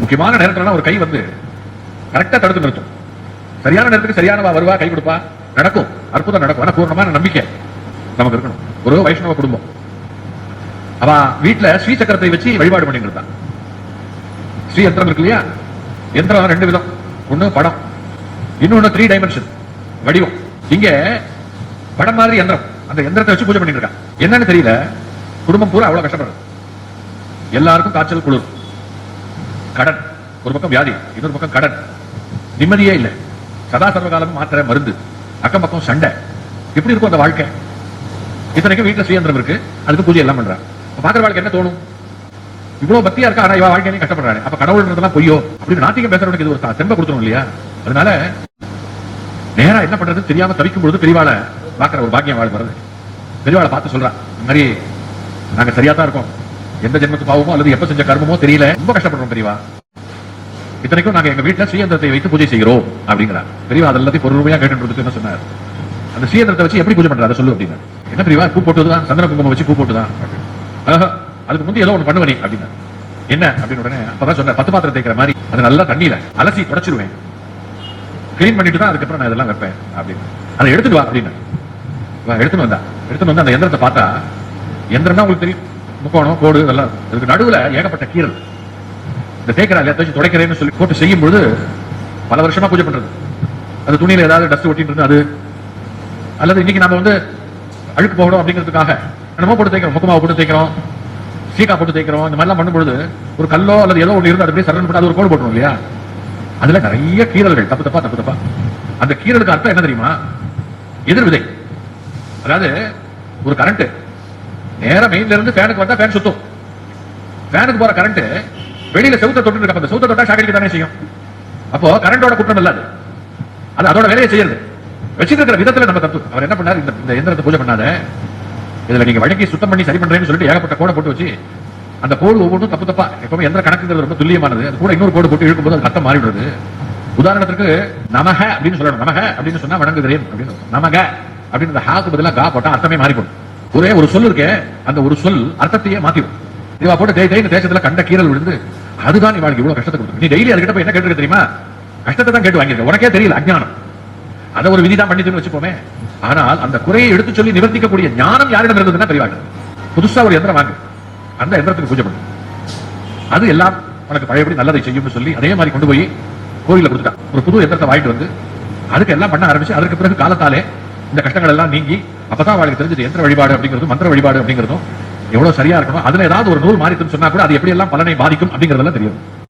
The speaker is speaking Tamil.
முக்கியமான நேரத்துல ஒரு கை வந்து கரெக்டா தடுத்து நிறுத்தும். சரியான நேரத்துக்கு சரியானவா வருவா, கை கொடுப்பா, நடக்கும், அற்புதம் நடக்கும். ஆனா பூர்ணமான நம்பிக்கை நமக்கு இருக்கணும். ஒரு வைஷ்ணவ குடும்பம், அவ வீட்டுல ஸ்ரீ சக்கரத்தை வச்சு வழிபாடு பண்ணிட்டு இருந்தான். ஸ்ரீ யந்திரம் இருக்கு இல்லையா, யந்திரம் ரெண்டு விதம், ஒண்ணு படம், இன்னொன்னு 3 டைமென்ஷன் வடிவம். இங்க படம் மாதிரி யந்திரம், அந்த யந்திரத்தை வச்சு பூஜை பண்ணிட்டு இருக்கான். என்னன்னு தெரியல, குடும்பம் பூரா அவ்வளவு கஷ்டப்படுறது. எல்லாருக்கும் காய்ச்சல், குளிர், கடன், ஒரு பக்கம் வியாதி, இன்னொரு பக்கம் கடன், நிம்மதியே இல்லை, சதா சர்வகாலம் மாத்திரை மருந்து, அக்கம் பக்கம் சண்டை. எப்படி இருக்கும் அந்த வாழ்க்கை? இத்தனைக்கும் வீட்டுல ஸ்ரீயந்திரம் இருக்கு, அதுக்கு பூஜை எல்லாம் பண்றான். பாக்குற வாழ்க்கை என்ன தோணும்? இவ்வளவு பக்தியா இருக்கா, ஆனா இவ வாழ்க்கையை கஷ்டப்படுறாரு. அப்ப கடவுள்ன்றதெல்லாம் பொய்யோ அப்படின்னு நாட்டியம் பேசுறவனுக்கு இது ஒரு தெம்ப கொடுத்துரும் இல்லையா? அதனால நேரா என்ன பண்றது தெரியாம தவிக்கும் பொழுது பெரியவாளை பாக்குற ஒரு பாக்கியம் வாழ் வருது. பெரியவாளை பார்த்து சொல்றான், இந்த மாதிரி நாங்க சரியா தான் இருக்கோம், எந்த ஜென்மத்து பாவமோ அல்லது எப்ப செஞ்ச கர்மமோ தெரியல, ரொம்ப கஷ்டப்படுறோம் பெரியவா. இத்தனைக்கும் நாங்க எங்க வீட்டுல ஸ்ரீயந்திரத்தை வைத்து பூஜை செய்கிறோம் அப்படிங்கிறார். பெரியவா அதெல்லாத்தையும் பொறுமையா கேட்டு என்ன சொன்னார், அந்த ஸ்ரீயந்திரத்தை வச்சு எப்படி பூஜை பண்றாரு சொல்லு அப்படின்னா. என்ன பெரியவா, பூ போட்டுதான், சந்தன குங்குமம் வச்சு பூ போட்டுதான், அதுக்கு முந்தைய ஏதோ ஒண்ணு பண்ணுவனி அப்படின்னா. என்ன அப்படின்னு உடனே அப்பதான் சொன்ன, 10 பாத்திரம் தேய்க்கிற மாதிரி அது நல்லா தண்ணியில அலசி தொடச்சிருவேன், கிளீன் பண்ணிட்டு தான் அதுக்கப்புறம் நான் இதெல்லாம் வைப்பேன் அப்படின்னு. அதை எடுத்துட்டு வா அப்படின்னு எடுத்துன்னு வந்து அந்த யந்திரத்தை பார்த்தா, யந்திரம் தான் உங்களுக்கு தெரியும், முக்கோணம் கோடு இதெல்லாம், இதுக்கு நடுவுல ஏகப்பட்ட கீரல். இந்த தேய்க்கிறாங்க வச்சு துடைக்கிறேன்னு சொல்லி போட்டு செய்யும் பொழுது பல வருஷமா பூஜை பண்றது, அது துணியில ஏதாவது டஸ்ட் ஒட்டிட்டு இருந்து அது, அல்லது இன்னைக்கு நம்ம வந்து அழுக்கு போகணும் அப்படிங்கிறதுக்காக என்னமோ போட்டு தேய்க்கிறோம், முக்கமாவை போட்டு தேய்க்கிறோம், சீக்கா போட்டு தேய்க்கிறோம். இந்த மாதிரிலாம் பண்ணும்பொழுது ஒரு கல்லோ அல்லது ஏதோ ஒன்று இருந்து அப்படியே சரண் போட்டு அது ஒரு கோடு போட்டுரும் இல்லையா? அதுல நிறைய கீரல்கள், தப்பு தப்பா. அந்த கீரலுக்கு அர்த்தம் என்ன தெரியுமா? எதிர் விதை. அதாவது ஒரு கரண்ட் நேரம் மெயின்ல இருந்து ஃபேனுக்கு வந்தா ஃபேன் சுத்தும், ஃபேனுக்கு போற கரண்ட் வெளியில செவுத்த தொட்டு இருக்க, அந்த செவுத்த தொட்டா ஷாக் தானே செய்யும். அப்போ கரண்டோட குற்றம் இல்ல, அது அதோட வேலையை செய்யறது. வச்சிருக்கிற விதத்துல நம்ம தப்பு. அவர் என்ன பண்ணாரு, இந்த எந்திரத்தை பூஜை பண்ணாத, இதுல நீங்க வழக்கி சுத்தம் பண்ணி சரி பண்றேன்னு சொல்லிட்டு ஏகப்பட்ட கோடை போட்டு வச்சு, அந்த கோடு ஒவ்வொன்றும் தப்பு தப்பா, எப்பவுமே எந்திர கணக்குங்கிறது ரொம்ப துல்லியமானது, அது கூட இன்னொரு கோடு போட்டு இழுக்கும்போது அது கஷ்டம் மாறிடுறது. உதாரணத்துக்கு நமக அப்படின்னு சொல்லணும், நமக அப்படின்னு சொன்னா வணங்குகிறேன் அப்படின்னு, நமக அப்படின்னு ஹாக்கு பதிலா கா போட்டா அர்த்தமே மாறிப்படும். ஒரே ஒரு சொல் இருக்கே, அந்த ஒரு சொல் அர்த்தத்தையே மாத்திடும். இவா போட்டு தேய்ந்த தேசத்துல கண்ட கீரல் விழுந்து அதுதான் இவாளுக்கு இவ்வளவு கஷ்டத்தை கொடுக்கும். நீ டெய்லி அதுக்கிட்ட போய் என்ன கேட்டு தெரியுமா? கஷ்டத்தை தான் கேட்டு வாங்கிருக்க, உனக்கே தெரியல, அஜ்ஞானம். அதை ஒரு விதிதான் பண்ணிட்டு வச்சுப்போமே. ஆனால் அந்த குறையை எடுத்து சொல்லி நிவர்த்திக்கக்கூடிய ஞானம் யாரிடம் இருந்ததுன்னா பெரியவாங்க. புதுசா ஒரு யந்திரம் வாங்கு, அந்த யந்திரத்துக்கு பூஜை பண்ணு, அது எல்லாம் உனக்கு பழையபடி நல்லதை செய்யும்னு சொல்லி அதே மாதிரி கொண்டு போய் கோயில கொடுத்துட்டான். ஒரு புது யந்திரத்தை வாங்கிட்டு வந்து அதுக்கு எல்லாம் பண்ண ஆரம்பிச்சு, அதற்கு பிறகு காலத்தாலே இந்த கஷ்டங்கள் எல்லாம் நீங்கி, அப்பதான் அவளுக்கு தெரிஞ்சது யந்திர வழிபாடு அப்படிங்கிறதும் மந்திர வழிபாடு அப்படிங்கிறதும் எவ்வளவு சரியா இருக்கணும். அதுல ஏதாவது ஒரு நூல் மாறித்துன்னு சொன்னா கூட அது எப்படி எல்லாம் பலனை பாதிக்கும் அப்படிங்கறதெல்லாம் தெரியும்.